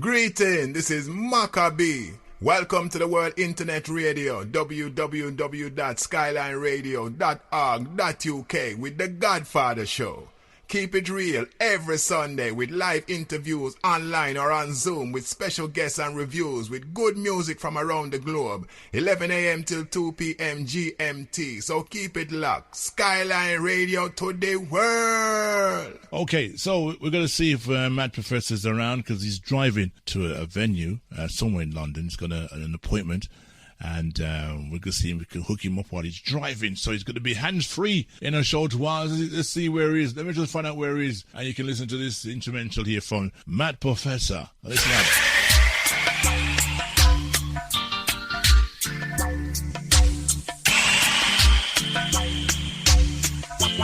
Greeting, this is Maccabee. Welcome to the World Internet Radio, www.skylineradio.org.uk with the Godfather Show. Keep it real every Sunday with live interviews online or on Zoom with special guests and reviews with good music from around the globe. 11 a.m. till 2 p.m. GMT. So keep it locked. Skyline Radio to the world. Okay, so we're going to see if Matt Professor's around because he's driving to a venue somewhere in London. He's got an appointment. And we're going to see if we can hook him up while he's driving. So he's going to be hands-free in a short while. Let's see where he is. Let me just find out where he is. And you can listen to this instrumental here from Matt Professor. Listen up.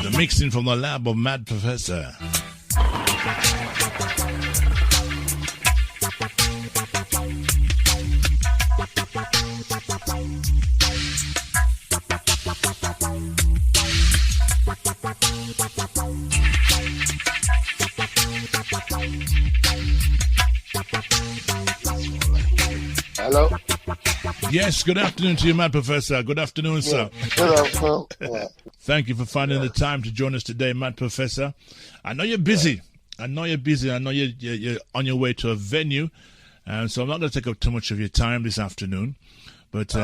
The mixing from the lab of Matt Professor. Hello? Yes, good afternoon to you, Matt Professor. Good afternoon, sir. Good afternoon. Yeah. Thank you for finding the time to join us today, Matt Professor. I know you're busy. I know you're on your way to a venue, so I'm not going to take up too much of your time this afternoon. But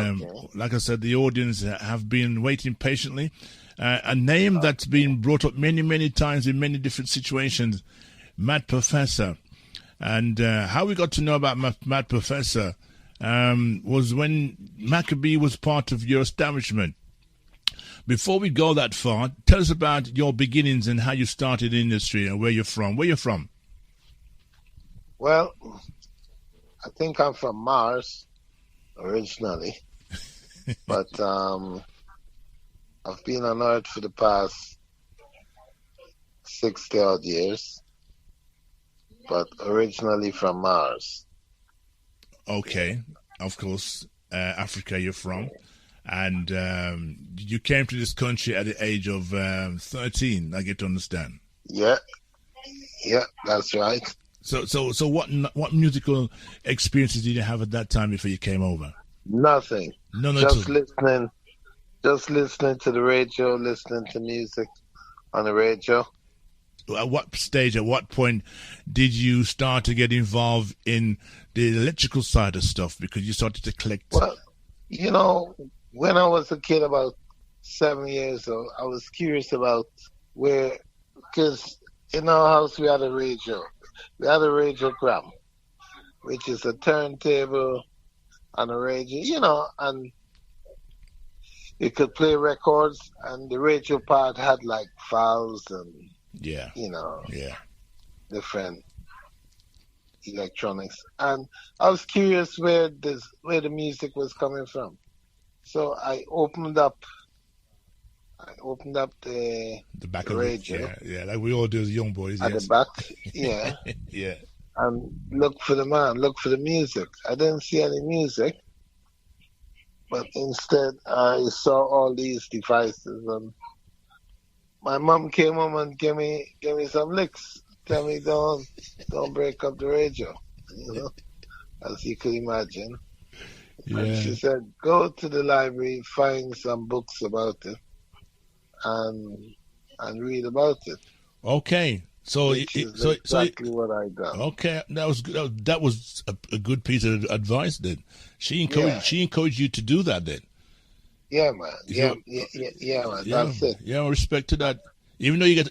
like I said, the audience have been waiting patiently. A name that's been brought up many, many times in many different situations, Matt Professor. And how we got to know about Matt Professor was when Maccabee was part of your establishment. Before we go that far, tell us about your beginnings and how you started in the industry and where you're from. Where you're from? Well, I think I'm from Mars originally, but I've been on Earth for the past 60-odd years, but originally from Mars. Okay, of course, Africa you're from. And you came to this country at the age of 13, I get to understand. Yeah, that's right. So what musical experiences did you have at that time before you came over? Nothing. None just listening to the radio, listening to music on the radio. At what stage, at what point did you start to get involved in the electrical side of stuff because you started to collect? Well, when I was a kid, about 7 years old, I was curious about because in our house we had a radio. We had a radiogram, which is a turntable and a radio, and you could play records, and the radio part had like valves and, different electronics. And I was curious where the music was coming from. So I opened up the back of radio. Like we all do as young boys. At the back, yeah. Yeah. And look for the music. I didn't see any music, but instead I saw all these devices, and my mom came home and gave me some licks. Tell me don't break up the radio, as you could imagine. Yeah. And she said, go to the library, find some books about it, and read about it. Okay, so exactly what I done. Okay, that was a good piece of advice. Then she encouraged you to do that. Then. Yeah, man. Yeah, man. That's it. Yeah, respect to that. Even though you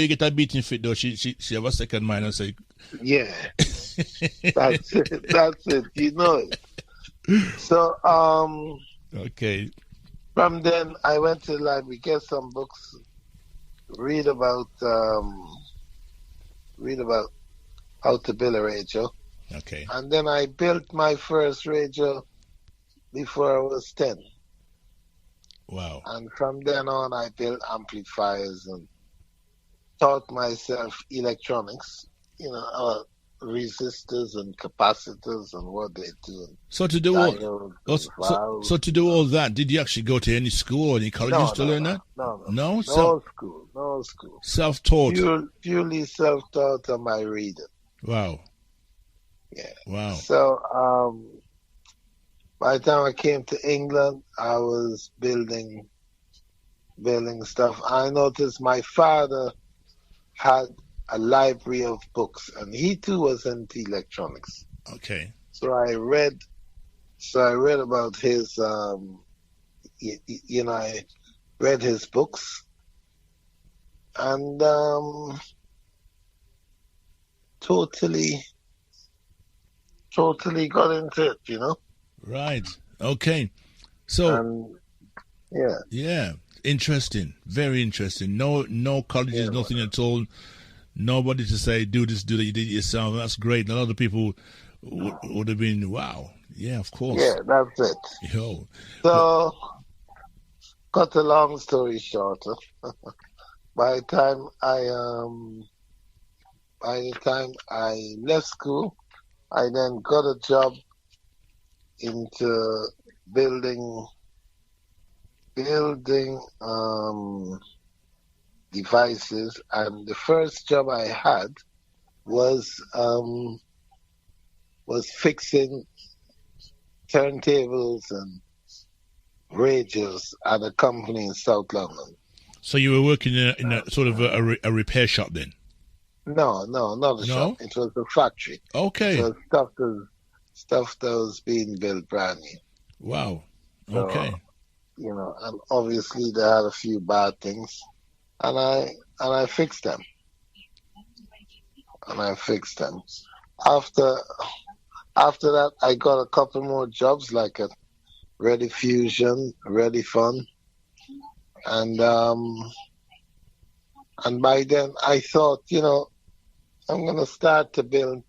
get that beating fit, though, she have a second mind and say, yeah, that's it. That's it. You know it. So, okay. From then, I went to the library, get some books, read about how to build a radio. Okay. And then I built my first radio before I was 10. Wow. And from then on, I built amplifiers and taught myself electronics, resistors and capacitors and what they do. So to do all that, did you actually go to any school or any colleges to learn that? No. No school. Self-taught. Purely self-taught on my reading. Wow. Yeah. Wow. So by the time I came to England, I was building stuff. I noticed my father had a library of books, and he too was into electronics. Okay. So I read about his I read his books, and totally got into it, Right. Okay. So and yeah, yeah, interesting. Very interesting. No colleges, yeah, nothing at all. Nobody to say do this, do that. You did it yourself. That's great. A lot of people would have been wow. Yeah, of course. yeah, that's it. Yo. Well, So, cut a long story short, by the time I left school, I then got a job into building devices, and the first job I had was fixing turntables and radios at a company in South London. so you were working in a sort of a repair shop then? No, not a shop. It was a factory. Okay. So stuff that was being built brand new. Wow. So, Okay. And obviously they had a few bad things, and I fixed them. After that, I got a couple more jobs, like at Ready Fusion, Ready Fun, and by then I thought, I'm gonna start to build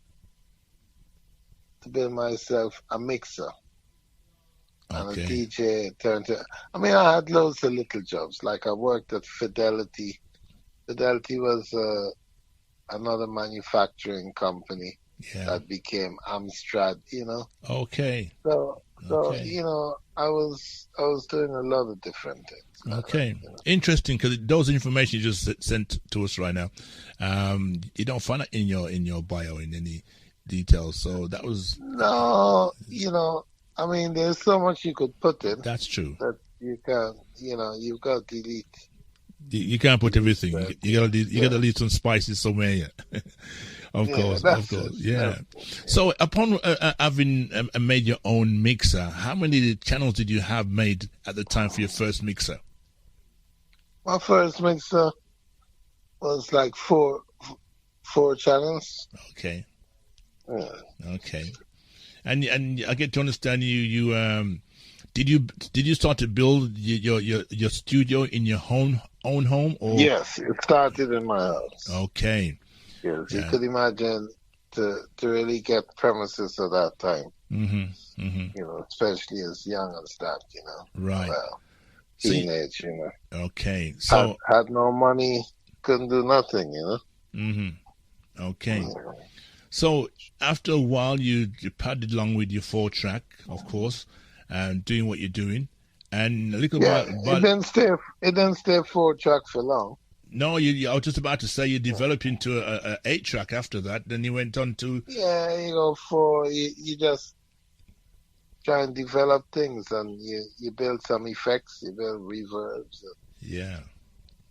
myself a mixer and a Okay. DJ turntable. I mean, I had loads of little jobs. Like I worked at Fidelity. Fidelity was another manufacturing company Yeah. that became Amstrad. Okay. So Okay. I was doing a lot of different things. Okay. Interesting, because those information you just sent to us right now, you don't find it in your bio in any details. So that was No, I mean, there's so much you could put in that's true. that you can, you've got to delete. You can't put everything. That, You gotta leave some spices somewhere. Yeah. Of course. Yeah. So upon having made your own mixer, how many channels did you have made at the time for your first mixer? My first mixer was like four channels. Okay. Yeah. Okay. And I get to understand you did you start to build your studio in your own home, or Yes, it started in my house. okay. Yes, Yeah. you could imagine to really get premises at that time. Especially as young as that. Right. Well, So you- teenage. okay. So Had no money, couldn't do nothing. okay. So after a while, you padded along with your 4-track, of course, and doing what you're doing, and a little Yeah, but it didn't stay 4-track for long. no, I was just about to say you developed into a 8-track after that. Then you went on to Yeah, you just try and develop things, and you build some effects, you build reverbs, yeah.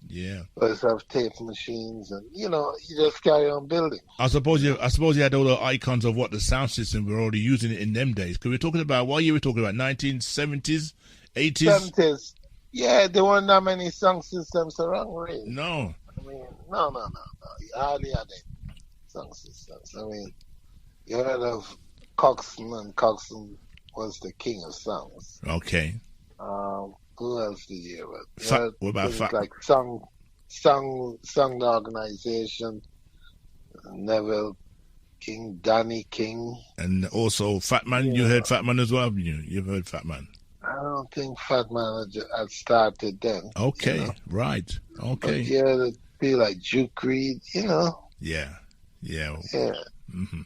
you have tape machines, and you just carry on building. I suppose you had all the icons of what the sound system were already using in them days. Because we're talking about what year we're talking about, 1970s, 80s. 70s. Yeah, there weren't that many sound systems around, really. No. I mean, no. You hardly had any sound systems. I mean, you heard of Coxsone, and Coxsone was the king of sounds. Okay. Who else did you hear about? What about things like Song Organization, Neville King, Danny King. And also Fat Man. Yeah. You heard Fat Man as well, haven't you? You've heard Fat Man. I don't think Fat Man had started then. Okay. Right. Okay. But yeah, it'd be like Duke Reed, Yeah. Yeah. Mm-hmm.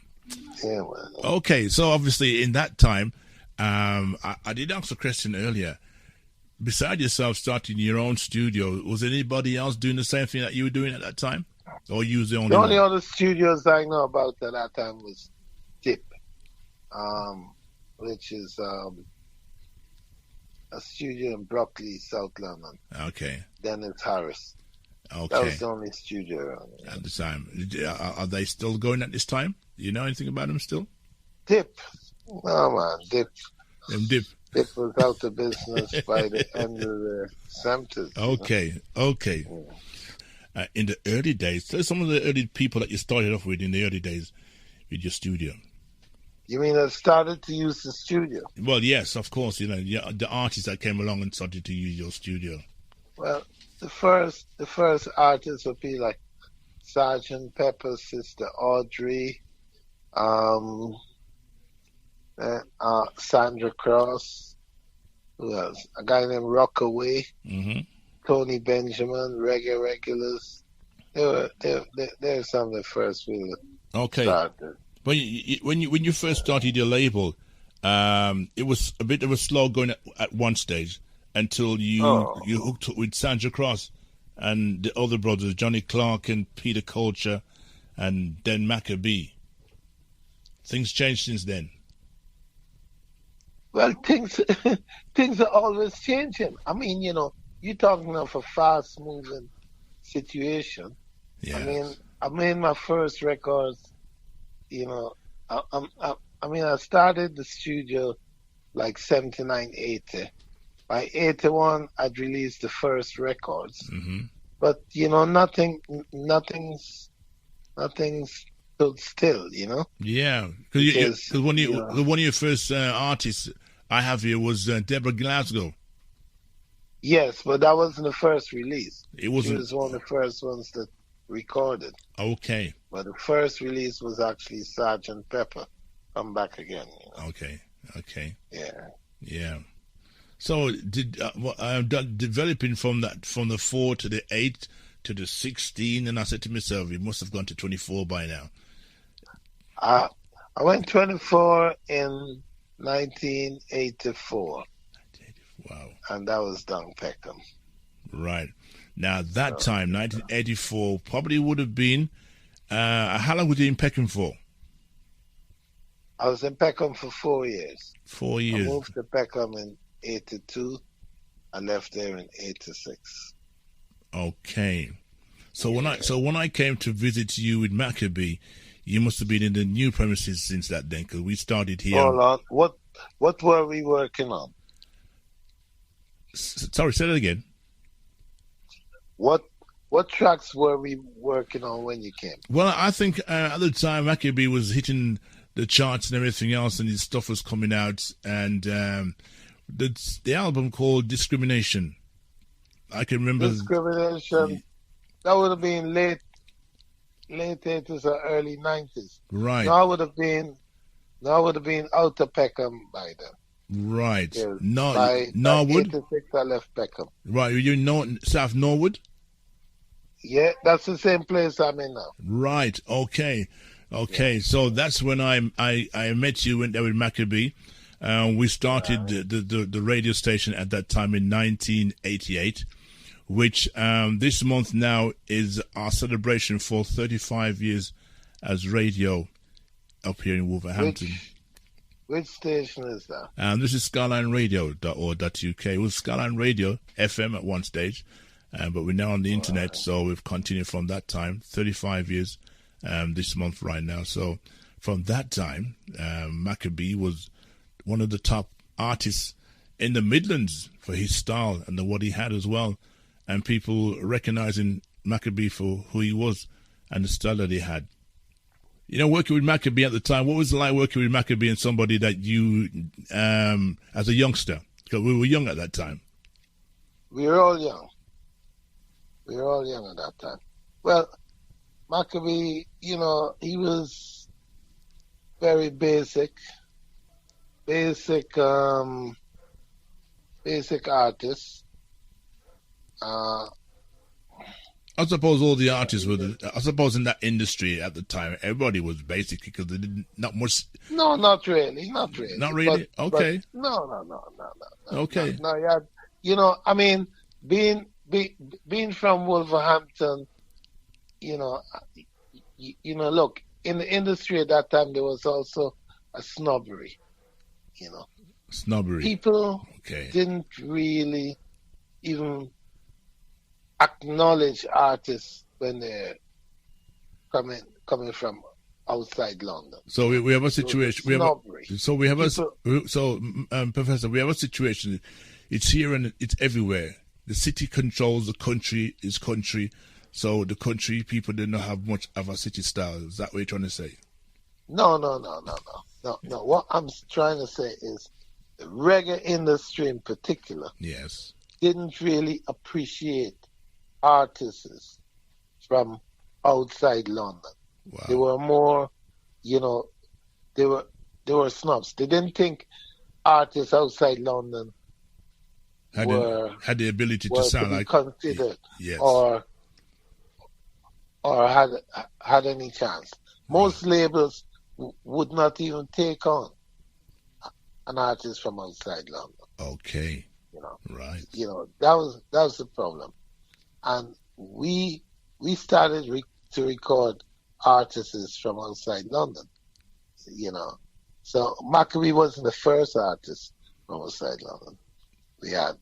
Yeah, man. Okay, so obviously in that time, I did ask a question earlier. Beside yourself starting your own studio, was anybody else doing the same thing that you were doing at that time? Or you was the only The only one? other studios I know about at that time was Tip. which is a studio in Brockley, South London. Okay. Dennis Harris. Okay. That was the only studio around. At the time. Are they still going at this time? Do you know anything about them still? Dip. No, man. Dip. Dip. Dip was out of business by the end of the 70s. Okay. Okay. Yeah. In the early days, so some of the early people that you started off with in the early days with your studio. You mean I started to use the studio? Well, yes, of course. You know, the artists that came along and started to use your studio. Well, the first artists would be like Sergeant Pepper, Sister Audrey, Sandra Cross. Who else? A guy named Rockaway, Tony Benjamin, Reggae Regulars. They're some of the first we started. When you first started your label, it was a bit of a slow going at one stage until you hooked up with Sandra Cross and the other brothers, Johnny Clark and Peter Culture, and then Maccabee. Things changed since then. Well, things are always changing. I mean, you know, you're talking of a fast-moving situation. Yeah. I made my first records. You know, I started the studio like 79, 80. By 81, I'd released the first records. But, you know, nothing's stood still, you know? Yeah, because one of your first artists I have here was Deborah Glasgow. Yes, but that wasn't the first release. It wasn't. She was one of the first ones that recorded. Okay. But the first release was actually Sergeant Pepper, Come Back Again. You know? Okay. Yeah. So developing from the 4 to the 8 to the 16, and I said to myself, you must have gone to 24 by now. I went 24 in 1984. Wow. And that was Don Peckham. Right. Now, that time, 1984, probably would have been, how long were you in Peckham for? I was in Peckham for 4 years. 4 years. I moved to Peckham in 82. I left there in 86. Okay. So when I came to visit you with Maccabee, you must have been in the new premises since that then, because we started here. Hold on. What were we working on? Sorry, say that again. What tracks were we working on when you came? Well, I think at the time Maccabee was hitting the charts and everything else, and his stuff was coming out, and the album called Discrimination. I can remember Discrimination. That would have been late 80s or early 90s. Right. No, I would have been out of Peckham by then. Right. Yeah, Norwood? 86 I left Peckham. Right. Were you South Norwood? Yeah, that's the same place I'm in now. Right. Okay. Yeah. So that's when I met you there with Maccabee. We started the radio station at that time in 1988, which this month now is our celebration for 35 years as radio up here in Wolverhampton. Which station is that? This is skylineradio.org.uk. It was Skyline Radio FM at one stage, but we're now on the internet, so we've continued from that time, 35 years this month right now. So from that time, Maccabee was one of the top artists in the Midlands for his style and what he had as well, and people recognizing Maccabee for who he was and the style that he had. You know, working with Maccabee at the time, what was it like working with Maccabee and somebody that you, as a youngster? Because we were young at that time. We were all young. At that time. Well, Maccabee, you know, he was very basic artist. I suppose all the artists were. I suppose in that industry at the time, everybody was basic because they didn't not much. No, not really. Not really. Okay. But no. Okay. No, yeah. You know, I mean, being from Wolverhampton, you know, look, in the industry at that time there was also a snobbery, Snobbery. People Okay. didn't really even acknowledge artists when they're coming from outside London. So we have a situation. Professor, we have a situation. It's here and it's everywhere. The city controls the country. Is country. So the country people do not have much of a city style. Is that what you're trying to say? No. What I'm trying to say is the reggae industry in particular, yes, didn't really appreciate artists from outside London. Wow. They were more, they were snobs. They didn't think artists outside London had the ability to sound like considered, yes, or had any chance. Most labels would not even take on an artist from outside London. Okay. Right. That was the problem, and we started to record artists from outside London. So Maccabee wasn't the first artist from outside London. We had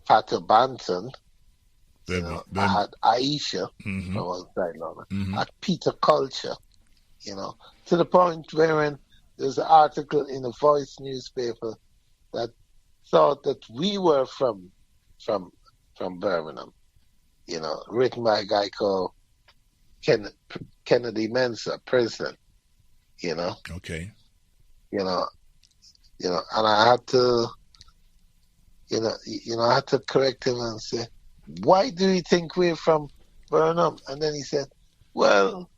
Pato Banton. I had Aisha from outside London. I had Peter Culture. To the point wherein there's an article in the Voice newspaper that thought that we were from Birmingham, written by a guy called Kennedy Mensah, president, Okay. And I had to, I had to correct him and say, why do you think we're from Birmingham? And then he said, well,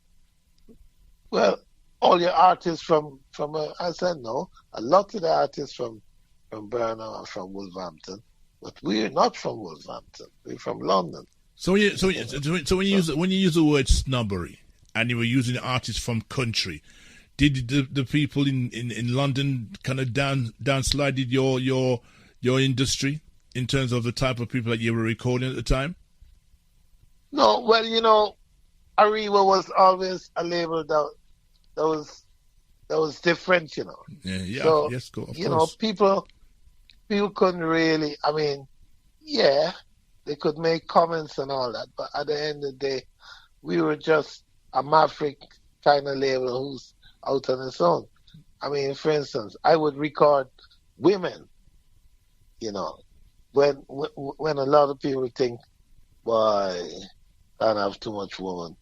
all your artists from I said, no, a lot of the artists from Birmingham are from Wolverhampton, but we're not from Wolverhampton. We're from London. So when you use the word snobbery, and you were using artists from country, did the people in London kind of downslided your industry in terms of the type of people that you were recording at the time? No, well, Arriva was always a label that was different, Yeah. So, yes, of course. people couldn't really. I mean, yeah, they could make comments and all that, but at the end of the day, we were just a Maverick kind of label who's out on its own. I mean, for instance, I would record women, when a lot of people think, boy, I don't have too much woman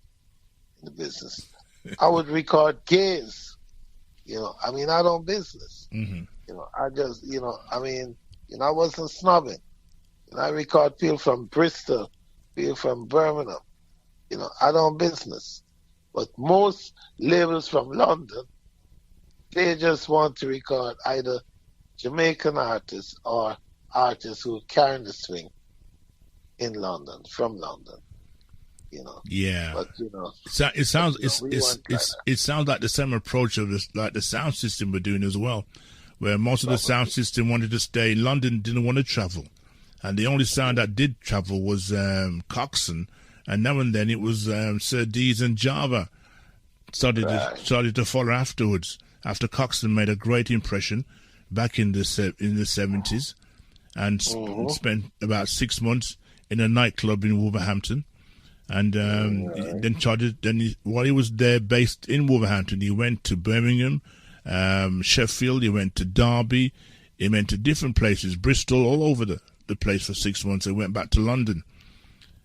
in the business. I would record gays, I mean, I don't business. I just, I wasn't snobbing. I record people from Bristol, people from Birmingham. I don't business. But most labels from London, they just want to record either Jamaican artists or artists who are carrying the swing in London, from London. Yeah. But it sounds like the same approach of like the sound system we're doing as well, where most of the sound system wanted to stay in London, didn't want to travel, and the only sound that did travel was Coxsone, and now and then it was Sir D's and Java started to follow afterwards. After Coxsone made a great impression back in the 70s, and spent about 6 months in a nightclub in Wolverhampton. And while he was there, based in Wolverhampton, he went to Birmingham, Sheffield, he went to Derby, he went to different places, Bristol, all over the place for 6 months. He went back to London.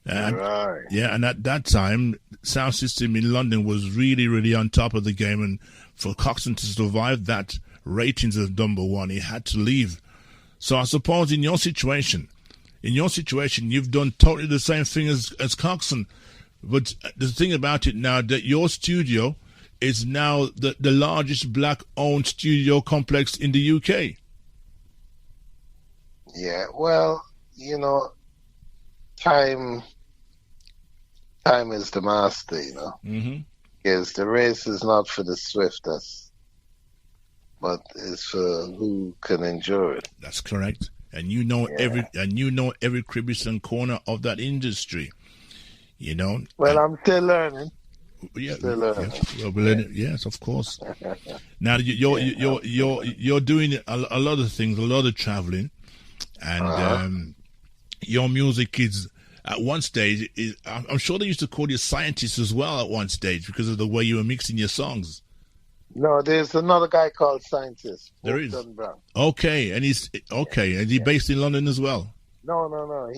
Yeah, and at that time, sound system in London was really, really on top of the game. And for Coxsone to survive that ratings as #1, he had to leave. So I suppose in your situation, you've done totally the same thing as Coxsone. But the thing about it now, that your studio is now the largest black-owned studio complex in the UK. Yeah, well, time is the master, Because the race is not for the swiftest, but it's for who can endure it. That's correct. And every crevice and corner of that industry, Well, I'm still learning. Yeah, Still learning. well, yes, of course. Now you're doing a lot of things, a lot of traveling, and your music is at one stage. I'm sure they used to call you scientists as well at one stage because of the way you were mixing your songs. No, there's another guy called Scientist. There is. Brown. Okay, and he's okay, and he's based in London as well. No.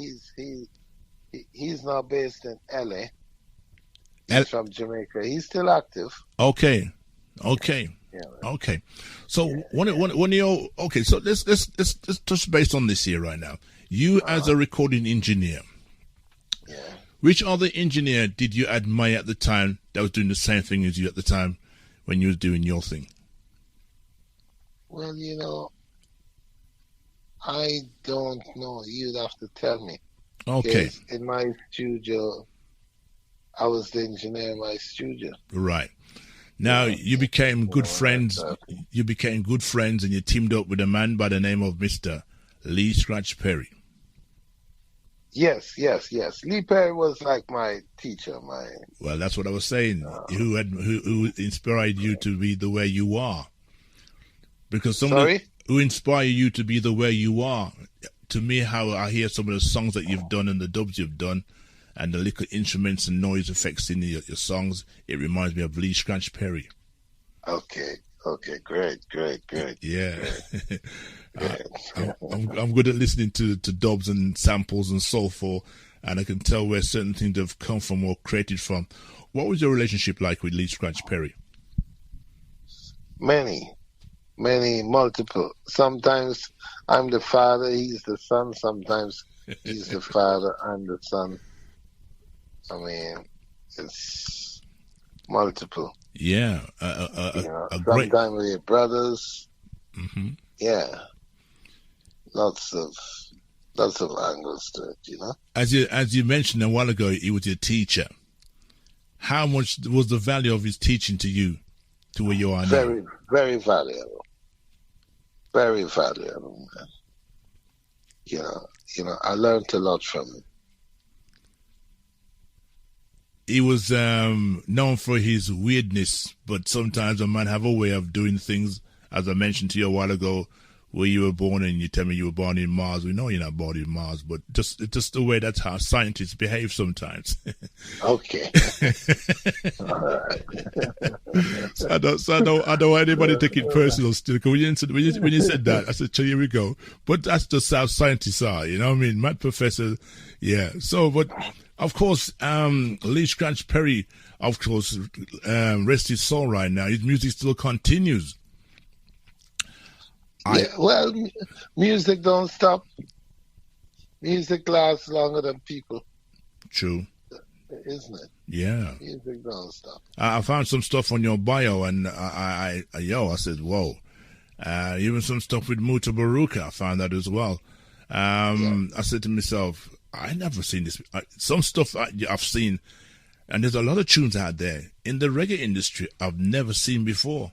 He's now based in LA. He's from Jamaica. He's still active. Okay. Yeah. Okay. So when you're okay, so let's touch base on this here right now. You as a recording engineer. Yeah. Which other engineer did you admire at the time that was doing the same thing as you at the time when you were doing your thing? Well, I don't know. You'd have to tell me. Okay. In my studio, I was the engineer in my studio. Right. Now you became good friends. You became good friends, and you teamed up with a man by the name of Mr. Lee Scratch Perry. Yes. Lee Perry was like my teacher. Well, that's what I was saying. Who inspired you to be the way you are? Because who inspired you to be the way you are? To me, how I hear some of the songs that you've done and the dubs you've done, and the little instruments and noise effects in your songs, it reminds me of Lee Scratch Perry. Okay, great. Yeah. Great. I'm good at listening to dubs and samples and so forth, and I can tell where certain things have come from or created from. What was your relationship like with Lee Scratch Perry? Many, multiple. Sometimes I'm the father, he's the son. Sometimes he's the father, I'm the son. I mean, it's multiple. Yeah. Sometimes we're brothers. Mm-hmm. Yeah. Lots of angles to it, As you mentioned a while ago, he was your teacher. How much was the value of his teaching to you, to where you are now? Very, very valuable. Very valuable, man. I learned a lot from him. He was known for his weirdness, but sometimes a man have a way of doing things. As I mentioned to you a while ago, where you were born, and you tell me you were born in Mars. We know you're not born in Mars, but just the way that's how scientists behave sometimes. Okay. All right. I don't want anybody to take it personal still. Because when you said that, I said, here we go. But that's just how scientists are, you know what I mean? Mad Professor, yeah. So, but of course, Lee Scratch Perry, of course, rest his soul right now. His music still continues. Well, music don't stop. Music lasts longer than people. True. Isn't it? Yeah. Music don't stop. I found some stuff on your bio, and I said, whoa. Even some stuff with Muta Baruka, I found that as well. I said to myself, I never seen this. Some stuff I've seen, and there's a lot of tunes out there in the reggae industry I've never seen before.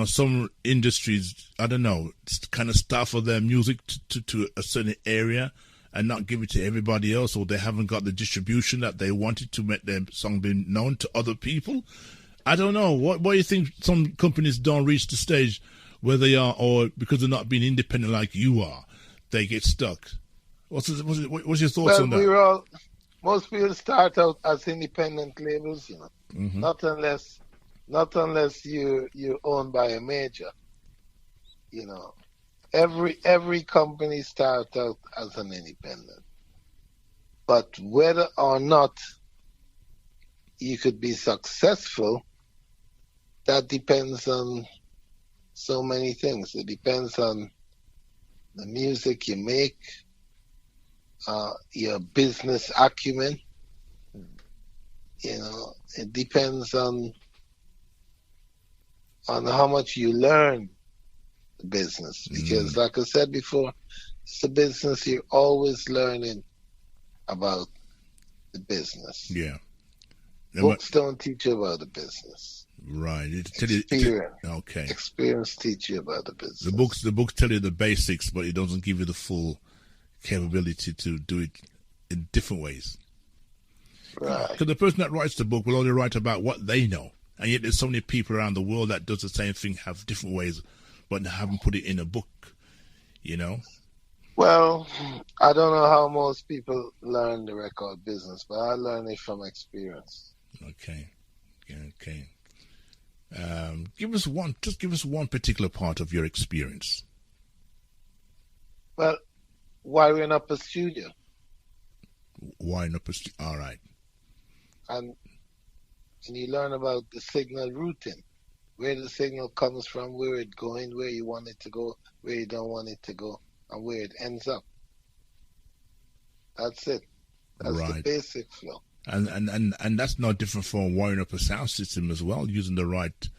Some industries, I don't know, kind of stifle their music to a certain area and not give it to everybody else, or they haven't got the distribution that they wanted to make their song be known to other people. I don't know. What do you think some companies don't reach the stage where they are, or because they're not being independent like you are, they get stuck? What's your thoughts on that? Most people start out as independent labels, Mm-hmm. Not unless you're owned by a major. Every company starts out as an independent. But whether or not you could be successful, that depends on so many things. It depends on the music you make, your business acumen. It depends on how much you learn the business. Because like I said before, it's a business, you're always learning about the business. Yeah. Books don't teach you about the business. Right. Experience teach you about the business. The books tell you the basics, but it doesn't give you the full capability to do it in different ways. Right. Because the person that writes the book will only write about what they know. And yet there's so many people around the world that does the same thing, have different ways, but haven't put it in a book, you know? Well, I don't know how most people learn the record business, but I learned it from experience. Okay. Give us one particular part of your experience. Well, wiring up a studio. All right. And you learn about the signal routing, where the signal comes from, where it's going, where you want it to go, where you don't want it to go, and where it ends up. That's it. That's right. The basic flow. And that's not different from wiring up a sound system as well, using the right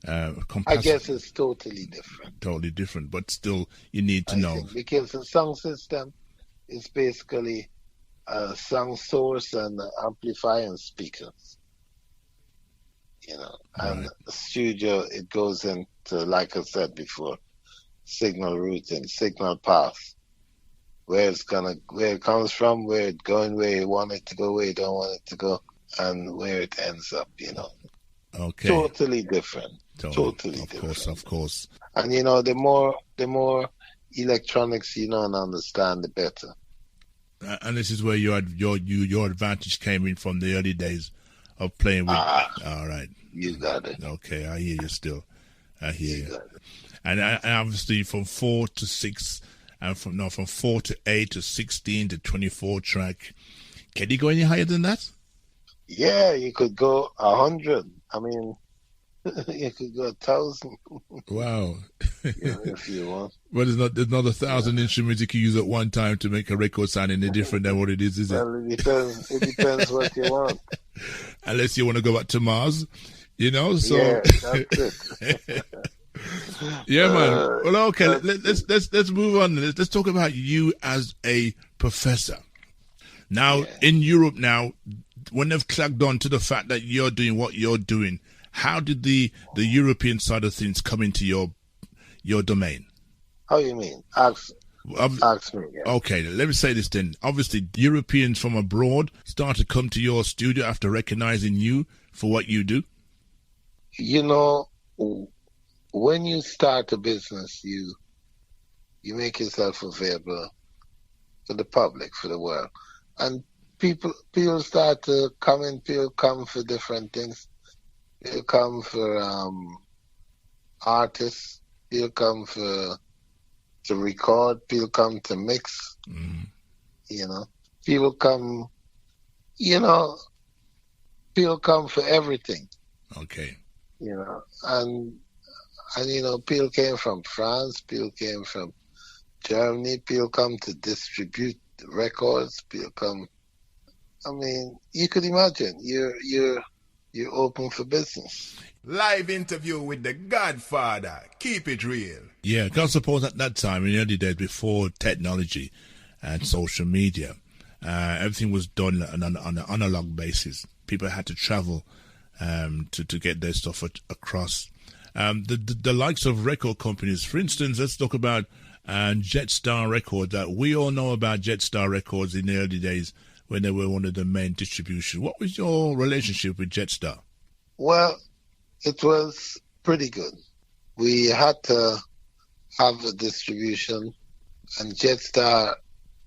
capacity. I guess it's totally different. Totally different, but still you need to know. Because the sound system is basically a sound source and amplifier and speakers. You know, and the studio, it goes into, like I said before, signal routing, signal path, where it comes from, where it's going, where you want it to go, where you don't want it to go, and where it ends up, you know. Okay. Totally different. Totally different. Of course. And you know, the more electronics you know and understand, the better. And this is where your advantage came in from the early days of playing with. All right. You got it. Okay, I hear you still. I hear you. Got it. And obviously from 4 to 6, and from 4 to 8 to 16 to 24 track. Can you go any higher than that? Yeah, you could go 100. I mean, you could go 1,000. Wow. If you want. Well, there's not 1,000 instruments you can use at one time to make a record sound any different than what it is it? Well, it depends what you want. Unless you want to go back to Mars, you know. So yeah, that's it. Yeah, man. Well, okay. Let's move on. Let's talk about you as a professor. Now, in Europe, when they've clagged on to the fact that you're doing what you're doing, how did the European side of things come into your domain? How you mean? Ask me. Yeah. Okay, let me say this then. Obviously, Europeans from abroad start to come to your studio after recognizing you for what you do. You know, when you start a business, you make yourself available for the public, for the world, and people start to come in. People come for different things. People come for artists. People come to record. People come to mix. Mm. You know, people come. You know, people come for everything. Okay. You know, and you know, people came from France. People came from Germany. People come to distribute records. People come. I mean, you could imagine you're open for business. Live interview with the Godfather. Keep it real. Yeah, because I suppose at that time, in the early days, before technology and social media, everything was done on an analog basis. People had to travel to get their stuff across. The likes of record companies, for instance, let's talk about Jetstar Records. That we all know about Jetstar Records in the early days when they were one of the main distribution. What was your relationship with Jetstar? Well, it was pretty good. We had to have a distribution, and Jetstar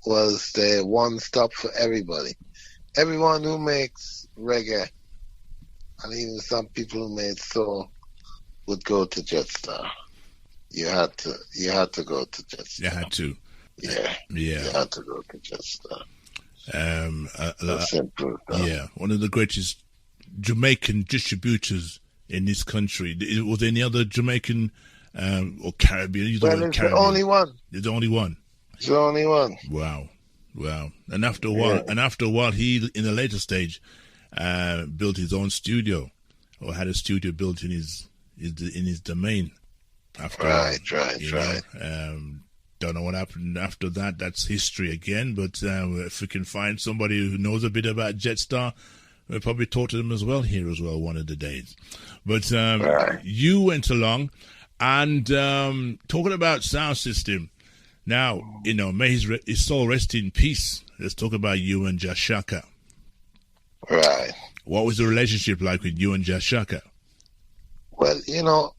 was the one stop for everybody. Everyone who makes reggae, and even some people who made soul, would go to Jetstar. You had to go to Jetstar. You had to. Yeah. You had to go to Jetstar. Simple. Yeah, one of the greatest Jamaican distributors in this country. Was there any other Jamaican or Caribbean? Well, it's the only one. It's the only one. It's the only one. Wow. And after a while, he in a later stage built his own studio, or had a studio built in his domain. Right. Don't know what happened after that. That's history again. But if we can find somebody who knows a bit about Jetstar, we'll probably talk to them as well here as well one of the days. But you went along and talking about sound system. Now, you know, may his soul rest in peace. Let's talk about you and Jashaka. Right. What was the relationship like with you and Just Shaka? Well,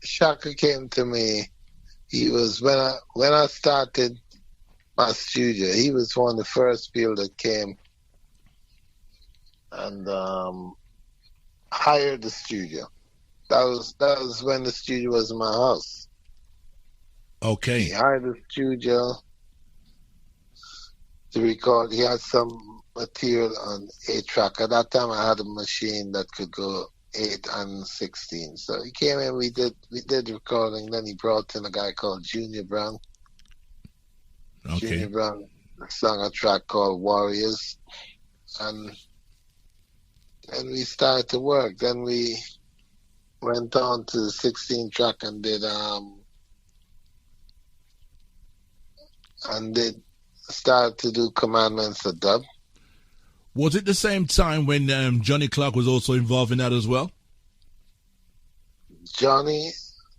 Shaka came to me. He was when I started my studio. He was one of the first people that came and hired the studio. That was when the studio was in my house. Okay. He hired the studio to record. He had some material on 8-track. At that time, I had a machine that could go 8 and 16. So he came in. We did recording. Then he brought in a guy called Junior Brown. Okay. Junior Brown sang a track called Warriors, and we started to work. Then we went on to the 16-track and did started to do Commandments of Dub. Was it the same time when Johnny Clark was also involved in that as well? Johnny?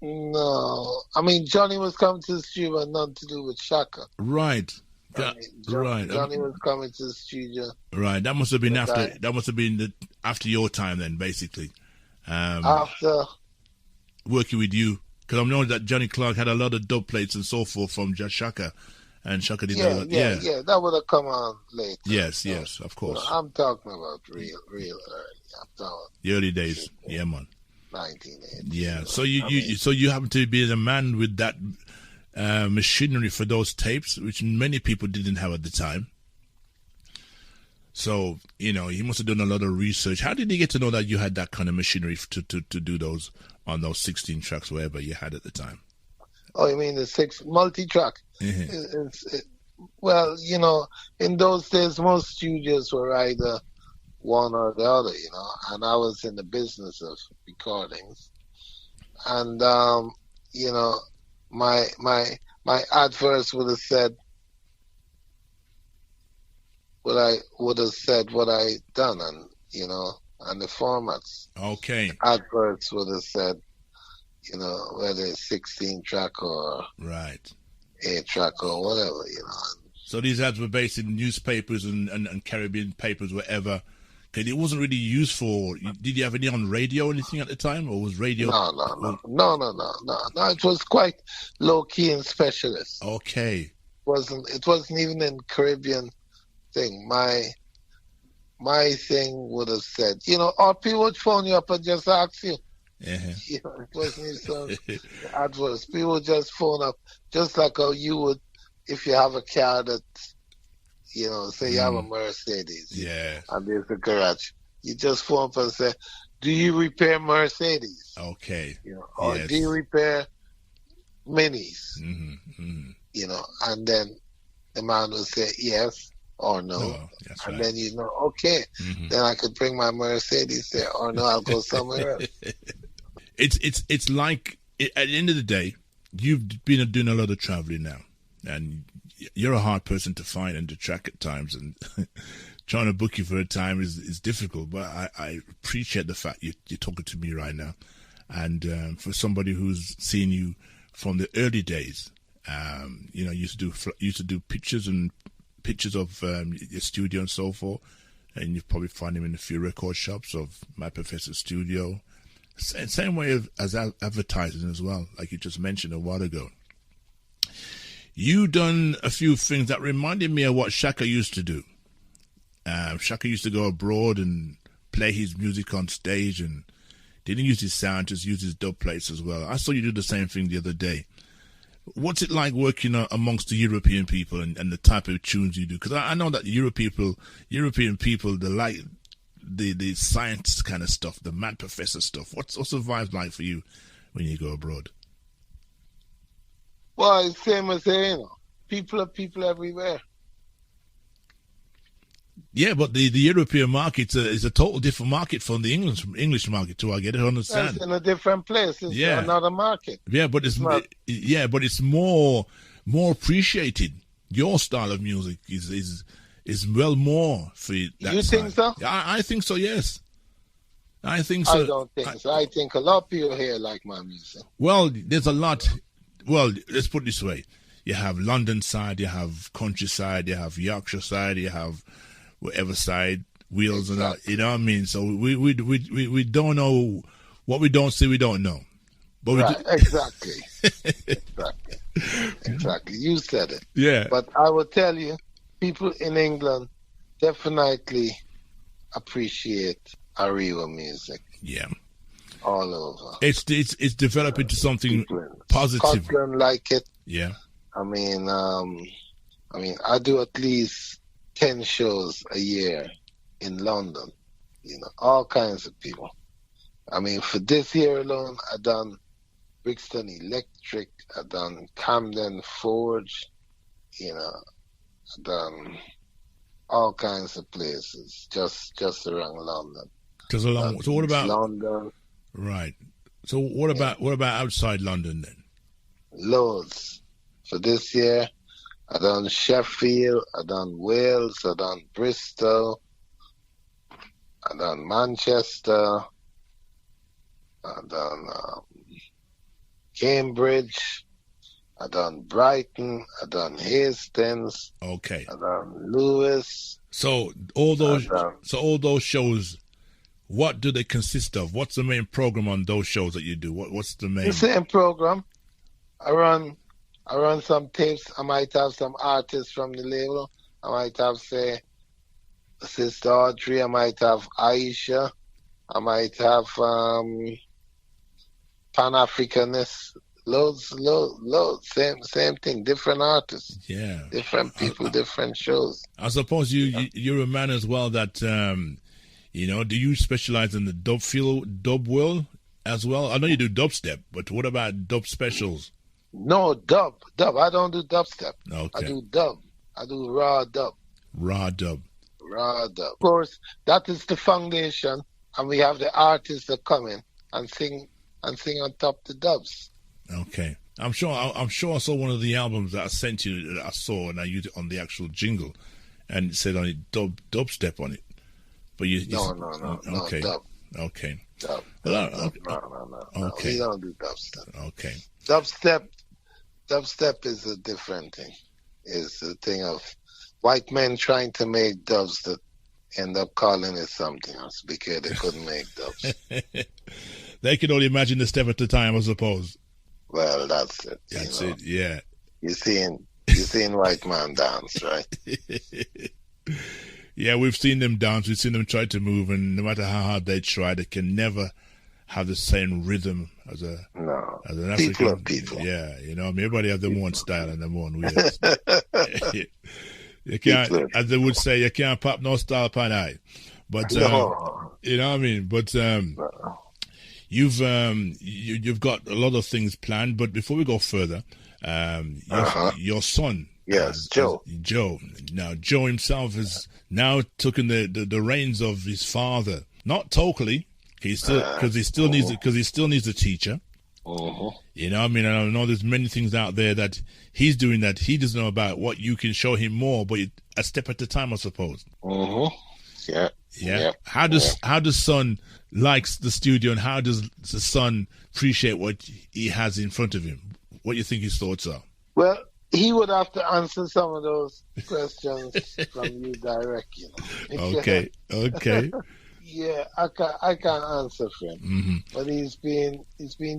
No. I mean, Johnny was coming to the studio, but nothing to do with Shaka. Right. Johnny was coming to the studio. Right. That must have been after your time then, basically. After working with you, because I know that Johnny Clark had a lot of dub plates and so forth from Just Shaka, and Shaka did a lot. Yeah, that would have come on later. Yes, of course. I'm talking about real early. I'm talking the early days. Yeah, man. 1980. Yeah. So you happen to be the man with that machinery for those tapes, which many people didn't have at the time. So, he must have done a lot of research. How did he get to know that you had that kind of machinery to do those on those 16 tracks, wherever you had at the time? Oh, you mean the 6 multi-track? Mm-hmm. Well, in those days, most studios were either one or the other, and I was in the business of recordings. And, my adverts would have said what I done, and and the formats. Okay. Adverts would have said, whether it's 16-track or right 8-track or whatever, So these ads were based in newspapers and Caribbean papers, wherever. Okay, it wasn't really used for. Did you have any on radio or anything at the time, or was radio? No. It was quite low key and specialist. Okay. It wasn't even in Caribbean thing. My thing would have said, or people would phone you up and just ask you. Uh-huh. It wasn't even adverse. People would just phone up, just like how you would if you have a car that. Say you have a Mercedes. Yeah. And there's a garage. You just phone up and say, do you repair Mercedes? Okay. Or yes. do you repair Minis? Mm-hmm. Mm-hmm. And then the man will say yes or no. That's and right. then okay. Mm-hmm. Then I could bring my Mercedes there, or no, I'll go somewhere else. It's like, at the end of the day, you've been doing a lot of traveling now. And you're a hard person to find and to track at times, and trying to book you for a time is difficult. But I appreciate the fact you're talking to me right now, and for somebody who's seen you from the early days, used to do pictures of your studio and so forth, and you probably find him in a few record shops of My Professor's studio. Same way as advertising as well, like you just mentioned a while ago. You done a few things that reminded me of what Shaka used to do. Shaka used to go abroad and play his music on stage, and didn't use his sound, just use his dub plates as well. I saw you do the same thing the other day. What's it like working amongst the European people and the type of tunes you do? Because I know that European people, they like the science kind of stuff, the Mad Professor stuff. What's the vibe like for you when you go abroad? Well, it's same as people are people everywhere. Yeah, but the European market is a total different market from the English market too. I get it, understand. It's in a different place. It's another market. Yeah, but it's more appreciated. Your style of music is well more for that. You think so? I think so. Yes, I think so. I don't think so. I think a lot of people here like my music. Well, there's a lot. Well, let's put it this way: you have London side, you have countryside, you have Yorkshire side, you have whatever side. wheels and that. You know what I mean? So we don't know what we don't see. We don't know. But right, exactly. Exactly. You said it. Yeah. But I will tell you, people in England definitely appreciate Ariwa music. Yeah. All over. It's developed into something Scotland. positive. Scotland like it. Yeah. I mean, I do at least 10 shows a year in London. You know, all kinds of people. I mean, for this year alone, I done Brixton Electric, I done Camden Forge, you know, I done all kinds of places just around London. So what about London? Right. So what about outside London then? Loads. For this year, I done Sheffield, I done Wales, I done Bristol, I done Manchester, I done Cambridge, I done Brighton, I done Hastings. Okay. I done Lewis. So all those shows, what do they consist of? What's the main program on those shows that you do? What's the main? The same program. I run some tapes. I might have some artists from the label. I might have, say, Sister Audrey. I might have Aisha. I might have Pan-Africanist. Loads. Same thing. Different artists. Yeah. Different people, different shows. I suppose you're a man as well that, you know, do you specialize in the dub world as well? I know you do dubstep, but what about dub specials? No, dub. I don't do dubstep. Okay. I do dub. I do raw dub. Raw dub. Of course, that is the foundation, and we have the artists that come in and sing on top the dubs. Okay. I'm sure I saw one of the albums that I sent you that I saw and I used it on the actual jingle and it said on it dubstep on it. But No, okay. dub. Okay. Dub. Well, No. Okay. We don't do dubstep. Okay. Dubstep is a different thing. It's a thing of white men trying to make dubs that end up calling it something else because they couldn't make dubs. They could only imagine the step at a time, I suppose. Well, that's it. That's it, yeah. You're seeing white man dance, right? Yeah, we've seen them dance. We've seen them try to move, and no matter how hard they try, they can never have the same rhythm as an African. People are people. Yeah, you know, everybody has their own style and their own ways. You can't, as they would say, you can't pop no style upon eye. But you know what I mean. But you've got a lot of things planned. But before we go further, your son, yes, Joe. Now Joe himself has now taken the reins of his father. Not totally. He still because he still needs a teacher. You know what I mean? And I know there's many things out there that he's doing that he doesn't know about. What you can show him more, but a step at a time, I suppose. Yeah. How does son likes the studio, and how does the son appreciate what he has in front of him? What do you think his thoughts are? Well, he would have to answer some of those questions from you direct. You know. Okay. Yeah, I can't answer for him, but he's been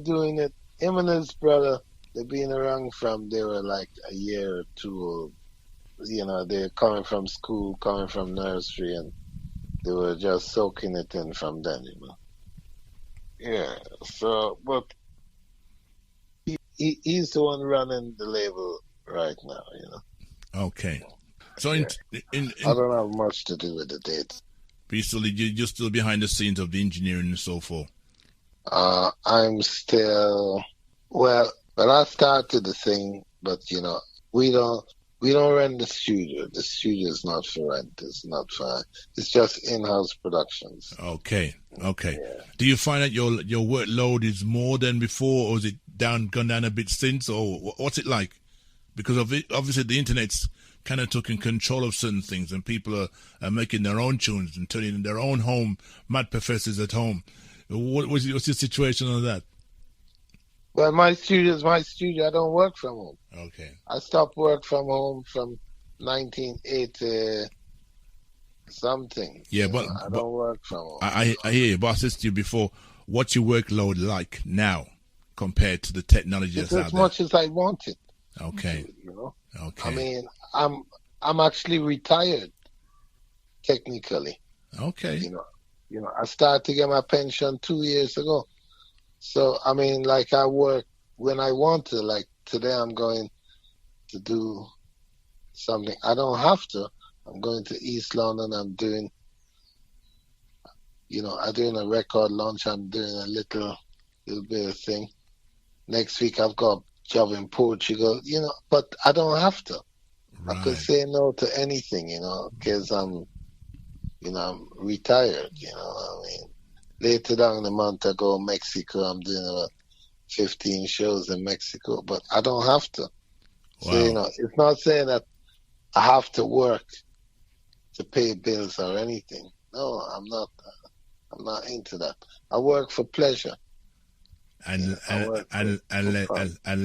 doing it. Him and his brother, they've been around from they were like a year or two old. You know, they're coming from school, coming from nursery, and they were just soaking it in from then. You know. Yeah. So, but he's the one running the label right now. You know. Okay. So I don't have much to do with the date. You're still behind the scenes of the engineering and so forth. I'm still I started the thing, but you know, we don't rent the studio. The studio is not for rent. It's just in-house productions. Okay. Yeah. Do you find that your workload is more than before, or is it gone down a bit since, or what's it like? Because obviously the internet's kind of taking control of certain things, and people are making their own tunes and turning in their own home, mad professors at home. What's your situation on that? Well, my studio is my studio. I don't work from home. Okay. I stopped work from home from 1980. something. Yeah, but I don't work from home. I hear you, but I said to you before, what's your workload like now compared to the technology It's that's out as there? much as I want it. Okay. You know. Okay. I mean, I'm actually retired, technically. Okay. You know, I started to get my pension 2 years ago. So I mean, like I work when I want to. Like today, I'm going to do something. I don't have to. I'm going to East London. I'm doing a record launch. I'm doing a little bit of thing. Next week I've got a job in Portugal, but I don't have to. Right. I could say no to anything, because I'm retired, I mean, later down in the month I go to Mexico. I'm doing about 15 shows in Mexico, but I don't have to. Wow. So, it's not saying that I have to work to pay bills or anything. No, I'm not into that. I work for pleasure. And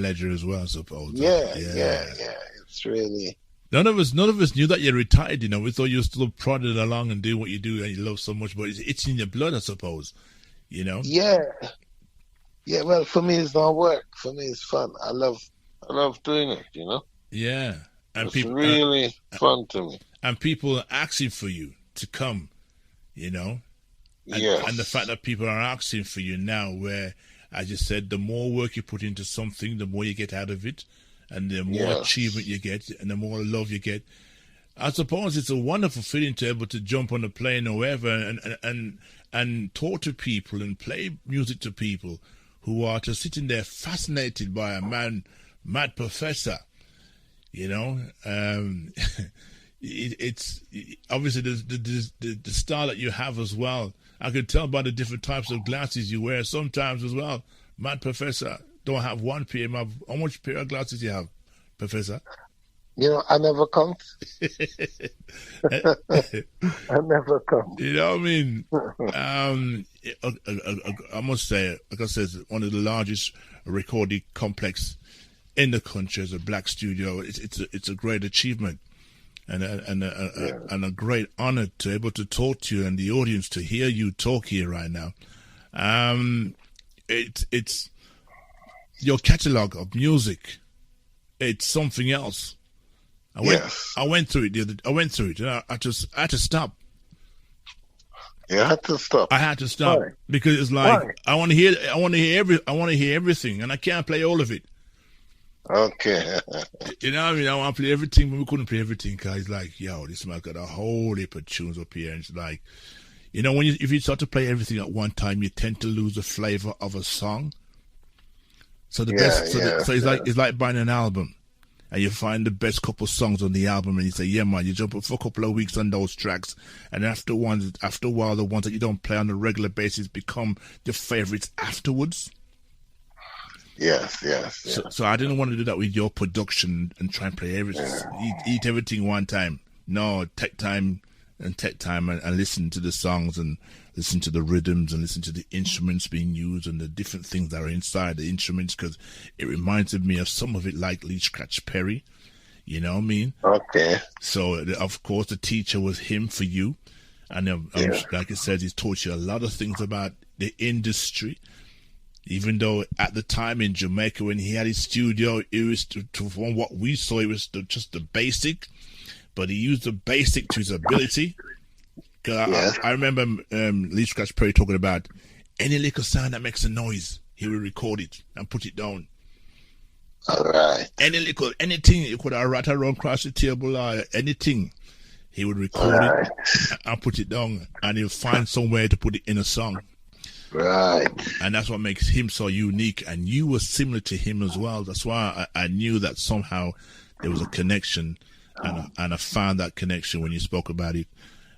leisure as well, I suppose. Yeah. It's really. None of us knew that you retired. We thought you were still prodded along and doing what you do and you love so much, but it's in your blood, I suppose. Yeah. Well, for me, it's not work. For me, it's fun. I love doing it. Yeah, and it's really fun to me. And people are asking for you to come. And the fact that people are asking for you now, where, as you said, the more work you put into something, the more you get out of it, and the more achievement you get, and the more love you get. I suppose it's a wonderful feeling to be able to jump on a plane or wherever and talk to people and play music to people who are just sitting there fascinated by a man, Mad Professor. It's obviously the style that you have as well. I could tell by the different types of glasses you wear sometimes as well. Mad Professor don't have one pair. How much pair of glasses you have, Professor? I never count. I never count. You know what I mean? I must say, like I said, one of the largest recording complex in the country as a black studio. It's a great achievement. And a great honor to be able to talk to you and the audience to hear you talk here right now. It's your catalog of music. It's something else. I went through it. I went through it. And I had to stop. You had to stop. I had to stop. Why? Because it's like why? I want to hear everything, and I can't play all of it. Okay. You know what I mean? I want to play everything, but we couldn't play everything because it's like, this man got a whole heap of tunes up here. And it's like, if you start to play everything at one time, you tend to lose the flavor of a song. So it's like buying an album, and you find the best couple songs on the album, and you say, yeah, man, you jump up for a couple of weeks on those tracks, and after a while, the ones that you don't play on a regular basis become your favorites afterwards. Yes. So I didn't want to do that with your production and try and play everything, eat everything one time. No, take time and listen to the songs and listen to the rhythms and listen to the instruments being used and the different things that are inside the instruments, because it reminded me of some of it like Lee Scratch Perry. You know what I mean? Okay. So, of course, the teacher was him for you. And like I said, he's taught you a lot of things about the industry. Even though at the time in Jamaica when he had his studio, it was from what we saw, it was just the basic, but he used the basic to his ability. Cause I remember Lee Scratch Perry talking about any little sound that makes a noise, he will record it and put it down. All right. Anything you could have rat around across the table or anything, he would record it and put it down, and he'll find somewhere to put it in a song. Right. And that's what makes him so unique. And you were similar to him as well. That's why I knew that somehow there was a connection, and I found that connection when you spoke about it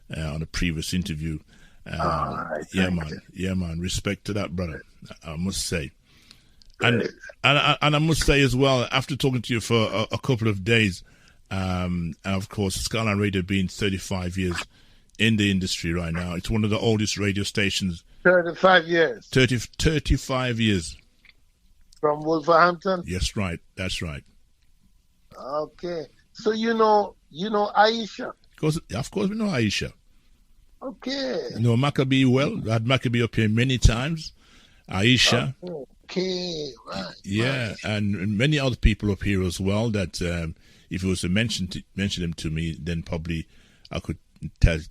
on a previous interview. Yeah, man. Respect to that, brother, I must say. And I must say as well, after talking to you for a couple of days, and of course, Skyline Radio being 35 years in the industry right now, it's one of the oldest radio stations. 35 years. 35 years. From Wolverhampton? Yes, right. That's right. Okay. So you know Aisha? Of course we know Aisha. Okay. You know Maccabee well. I had Maccabee up here many times. Aisha. Okay, right. Yeah, Right. and many other people up here as well that if you was to mention them to me, then probably I could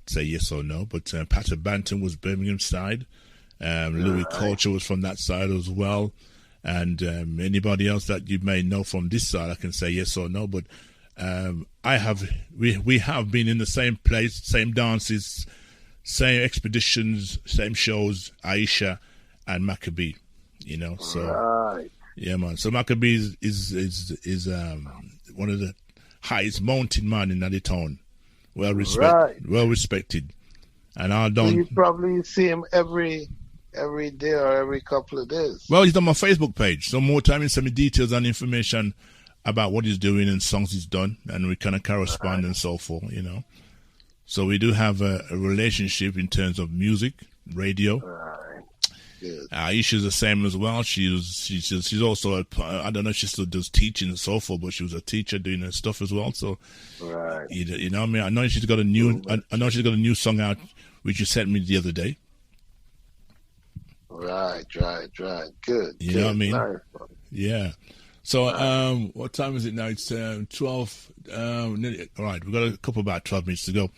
say yes or no. But Pater Banton was Birmingham side. Louis Culture was from that side as well. And anybody else that you may know from this side, I can say yes or no. But we have been in the same place, same dances, same expeditions, same shows, Aisha and Maccabee, you know. So Right. yeah, man. So Maccabee is one of the highest mountain man in the town, well respected, and I So don't. you probably see him every day or every couple of days. Well, he's on my Facebook page. So more time he send me details and information about what he's doing and songs he's done, and we kind of correspond and so forth, you know. So we do have a relationship in terms of music, radio. Right. Good. Aisha's the same as well. She's also I don't know if she still does teaching and so forth, but she was a teacher doing her stuff as well. So Right. you know what I mean. I know she's got a new a new song out which you sent me the other day. Right. Good. You know what I mean? Nice. Yeah. So what time is it now? It's 12. All right, we've got a couple about 12 minutes to go.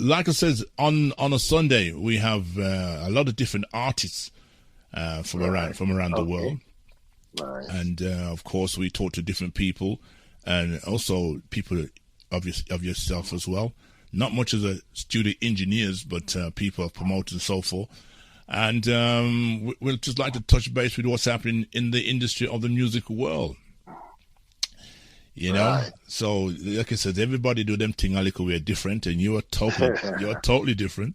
Like I said, on a Sunday we have a lot of different artists from around the world, Nice. and of course we talk to different people, and also people of yourself as well. Not much as a studio engineers, but people, promoters, and so forth. And we'll just like to touch base with what's happening in the industry of the music world. You know, Right. so like I said, everybody do them thing a little bit different, and you are totally different.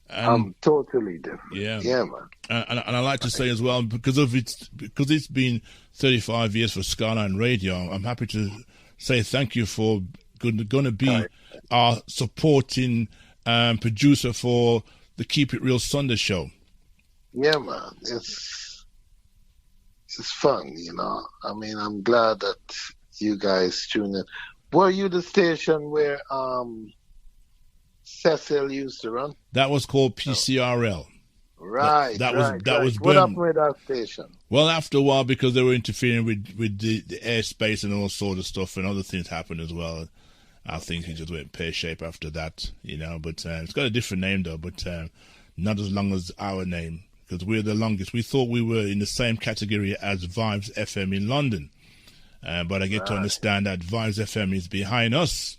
And, I'm totally different. Yeah. Yeah, man. and I like to say as well, because it's been 35 years for Skyline Radio, I'm happy to say thank you for going to be our supporting producer for the Keep It Real Sunday show. Yeah, man. It's fun, you know. I mean, I'm glad that you guys tune in. Were you the station where Cecil used to run? That was called PCRL. Right. That right. was What happened with that station? Well, after a while, because they were interfering with the airspace and all sort of stuff, and other things happened as well. I think he just went pear-shaped after that, you know. But it's got a different name, though, but not as long as our name, because we're the longest. We thought we were in the same category as Vibes FM in London. But I get to understand that Vibes FM is behind us.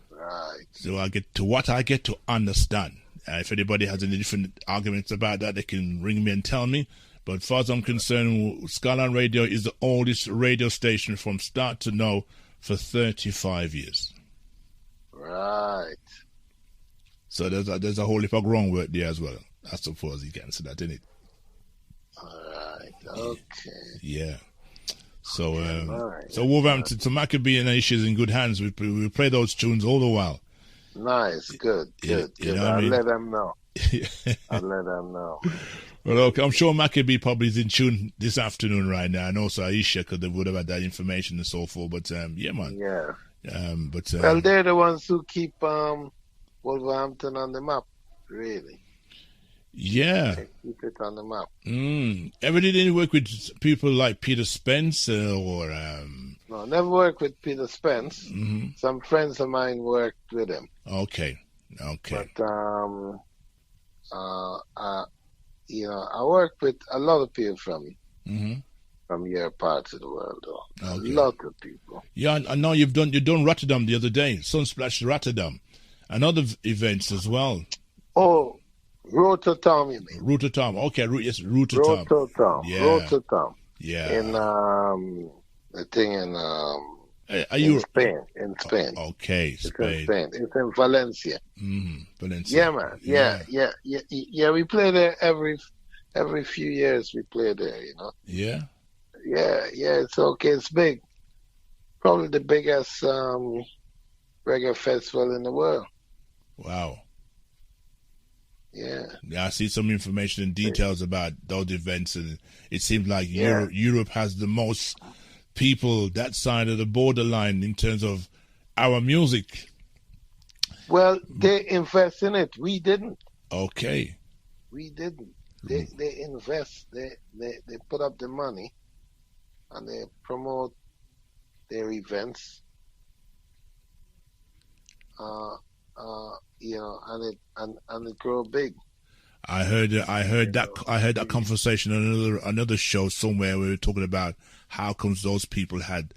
Right. So I get to understand. If anybody has any different arguments about that, they can ring me and tell me. But as far as I'm concerned, Skyline Radio is the oldest radio station from start to now for 35 years. Right. So there's a whole heap of wrong word there as well. I suppose you can say that, innit? All right. Okay. Yeah. So right. so Wolverhampton, to Maccabee and Aisha is in good hands. We play those tunes all the while. Nice. Good. You know what I I'll mean? let them know. I'll let them know. Well, okay, I'm sure Maccabee probably is in tune this afternoon right now, and also Aisha, because they would have had that information and so forth. But yeah, man. Yeah. But Well, they're the ones who keep Wolverhampton on the map, really. yeah. They keep it on the map. Ever did any work with people like Peter Spence or No, never worked with Peter Spence. Mm-hmm. Some friends of mine worked with him. Okay. But you know, I work with a lot of people from your parts of the world, though. Okay. A lot of people. Yeah, I know you done Rotterdam the other day, Sunsplash Rotterdam, and other events as well. Oh, Rotterdam, you mean? Rotterdam, okay, Rotterdam. Rotterdam. Yeah. Rotterdam. Yeah. In the thing in Are you in Spain. In Spain. Okay, It's in Spain. Spain. It's in Valencia. Valencia. Yeah, man. Yeah. We play there every few years. We play there. You know. Yeah. Yeah. It's okay. It's big. Probably the biggest reggae festival in the world. Wow. Yeah. Yeah, I see some information and details about those events, and it seems like Europe has the most people that side of the borderline in terms of our music. Well, they invest in it. We didn't. Okay. We didn't. They invest. They put up the money, and they promote their events. And it grow big. I heard that conversation on another show somewhere. We were talking about how comes those people had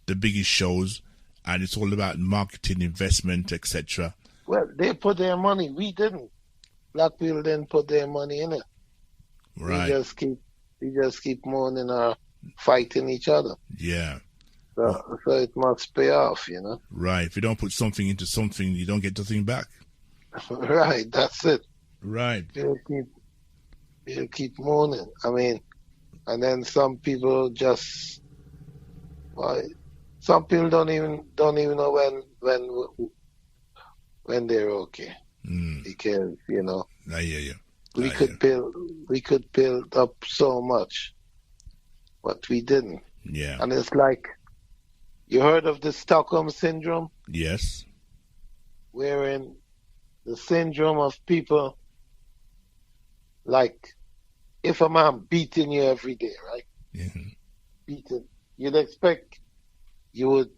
the biggest shows, and it's all about marketing, investment, etc. Well, they put their money. We didn't. Black people didn't put their money in it. Right. We just keep mourning or fighting each other. Yeah. So it must pay off, you know. Right. If you don't put something into something, you don't get nothing back. Right. That's it. Right. You'll keep mourning. I mean, and then some people just, well, some people don't even know when they're okay. Because, you know, I hear you. We could build up so much, but we didn't. Yeah. And it's like, you heard of the Stockholm syndrome? Yes. Wherein the syndrome of people, like, if a man beating you every day, right? Mm-hmm. Beating, you'd expect you would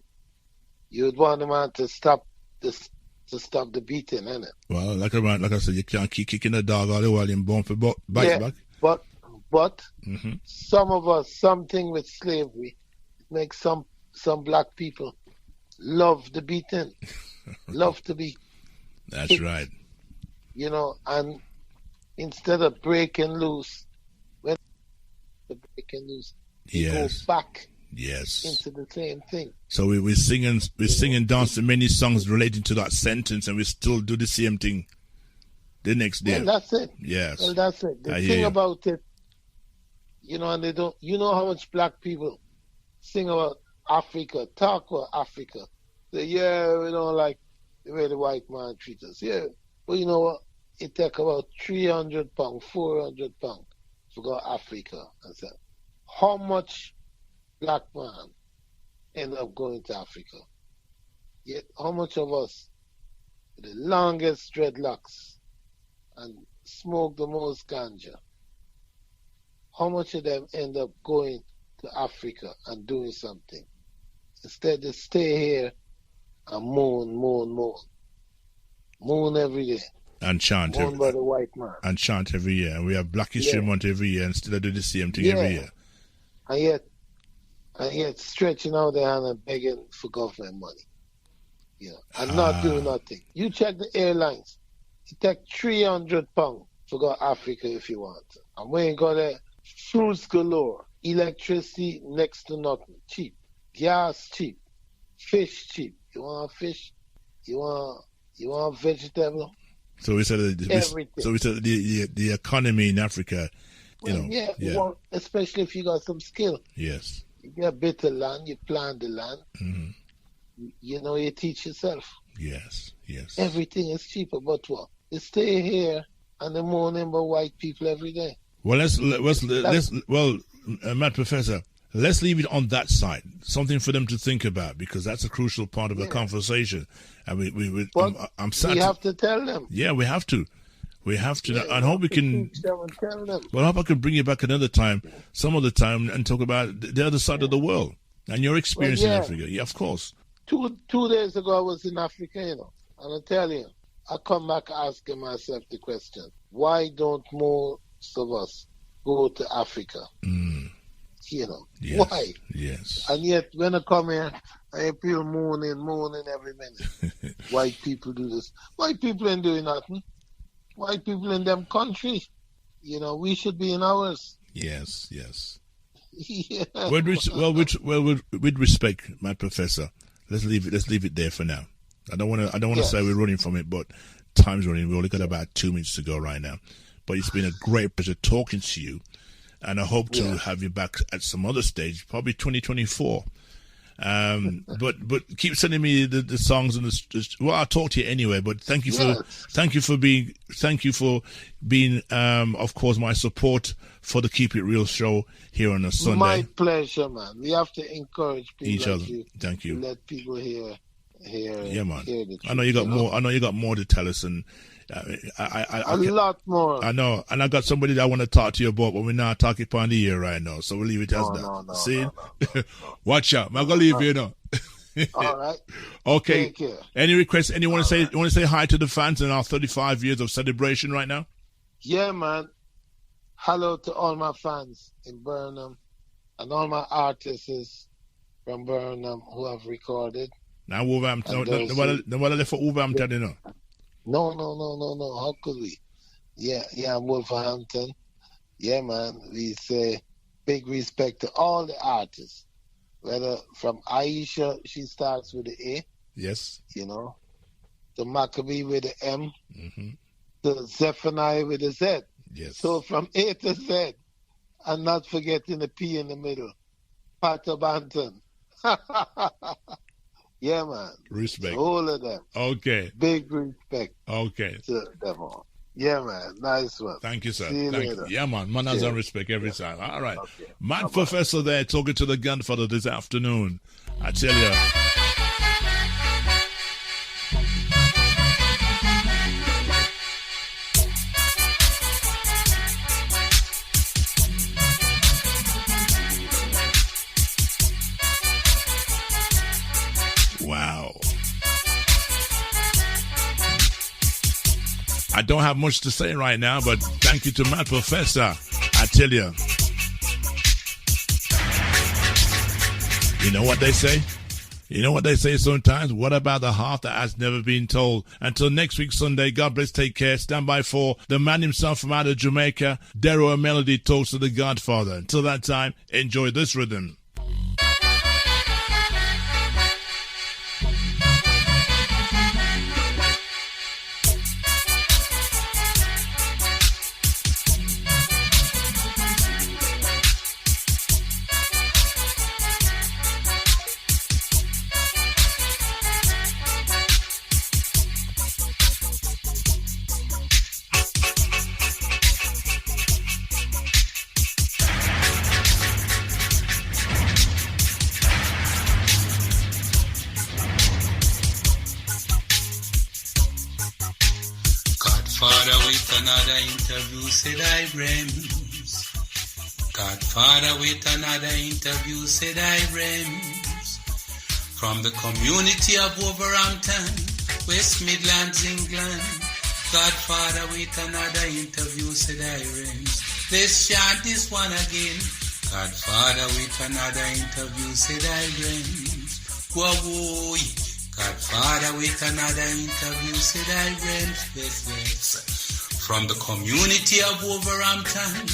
want the man to stop the beating, innit? Well, like I said, you can't keep kicking a dog all the while and bone for bite back. But mm-hmm. some of us, something with slavery, makes some black people love the beating, love to be. That's kicked, right. You know, and instead of breaking loose, when the breaking loose, they go back. Yes. Into the same thing. So we're singing, dancing many songs relating to that sentence, and we still do the same thing the next day. Well, that's it. Yes. Well, that's it. The thing about it, you know, and they don't. You know how much black people sing about Africa, talk about Africa. Say, yeah, we don't like the way the white man treats us. Yeah, but you know what? It take about 300 pounds, 400 pounds to go to Africa. I said, how much black man end up going to Africa? Yet how much of us with the longest dreadlocks and smoke the most ganja, how much of them end up going to Africa and doing something? Instead they stay here and moan every day. And chant by the white man. And chant every year. And we have Black History Month every year and still do the same thing every year. And yet stretching out their hand and begging for government money. You know, and not doing nothing. You check the airlines. It take 300 pounds to go to Africa if you want. And when you go there, fruits galore, electricity next to nothing, cheap, gas cheap, fish cheap. You want fish? You want vegetable? So we said the economy in Africa, especially if you got some skill. Yes. You get a bit of land, you plant the land. Mm-hmm. You know, you teach yourself. Yes. Everything is cheaper, but what? You stay here and the morning by white people every day. Well, Matt Professor, let's leave it on that side. Something for them to think about, because that's a crucial part of the conversation. And we have to tell them. Yeah, we have to. We have to. I hope we can. Tell them. Well, I hope I can bring you back another time, some other time, and talk about the other side of the world and your experience in Africa. Yeah, of course. 2 days ago, I was in Africa, you know, and I tell you, I come back asking myself the question: why don't most of us go to Africa? You know, why? Yes. And yet, when I come here, I feel moaning every minute. White people do this. White people ain't doing nothing. White people in them countries, you know, we should be in ours. Yes. Yeah. With respect, my professor, let's leave it there for now. I don't want to say we're running from it, but time's running. We only got about 2 minutes to go right now. But it's been a great pleasure talking to you, and I hope to have you back at some other stage, probably 2024. But keep sending me the songs and I'll talk to you anyway. But thank you for being of course my support for the Keep It Real show here on a Sunday. My pleasure, man. We have to encourage people each like other. You Thank you. To let people hear hear man. hear the truth, I know you got more. I know you got more to tell us, and a lot more. I know, and I got somebody that I want to talk to you about, but we're not talking upon the air right now, so we'll leave it as that. No, See, no. watch out. I'm gonna leave you now. All right. Okay. Take care. Any requests? You want to say hi to the fans in our 35 years of celebration right now? Yeah, man. Hello to all my fans in Burnham and all my artists from Burnham who have recorded. Now, Wolverhampton. Nobody left for Wolverhampton, you know. No. How could we? Yeah, I'm Wolverhampton. Yeah, man. We say big respect to all the artists. Whether from Aisha, she starts with the A. Yes. You know. To Maccabee with the M. Mm-hmm. To Zephaniah with the Z. Yes. So from A to Z. And not forgetting the P in the middle. Pato Banton. Yeah, man. Respect. All of them. Okay. Big respect. Okay. To them all. Yeah, man. Nice one. Thank you, sir. See you Thank later. you. Yeah, man. Manners and respect every time. All right. Okay. Mad Professor there talking to the Godfather this afternoon. I tell you. Wow. I don't have much to say right now, but thank you to Mad Professor. I tell you. You know what they say? You know what they say sometimes? What about the heart that has never been told? Until next week, Sunday, God bless, take care. Stand by for the man himself from out of Jamaica, Dero Melody talks to the Godfather. Until that time, enjoy this rhythm. Godfather with another interview, said I Rems. Godfather with another interview, said I Rems. From the community of Wolverhampton, West Midlands, England. Godfather with another interview, said I Rems. Let's chant this one again. Godfather with another interview, said I Rems. Whoa, Godfather with another interview, said I Rems. From the community of Wolverhampton,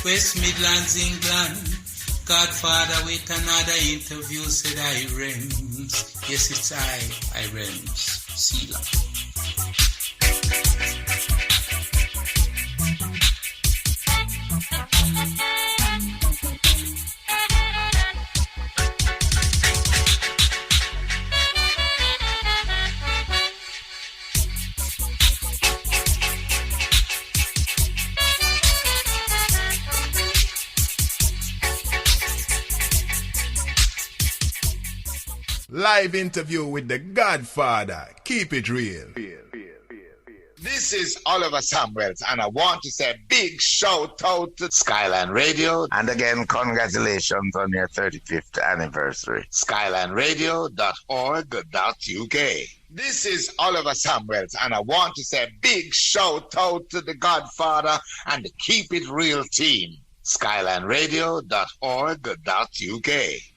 West Midlands, England. Godfather with another interview, said I Rems. Yes, it's I Rems. Sealer. Live interview with the Godfather. Keep it real. This is Oliver Samuels, and I want to say a big shout out to Skyline Radio. And again, congratulations on your 35th anniversary. SkylineRadio.org.uk. This is Oliver Samuels, and I want to say a big shout out to the Godfather and the Keep It Real team. SkylineRadio.org.uk.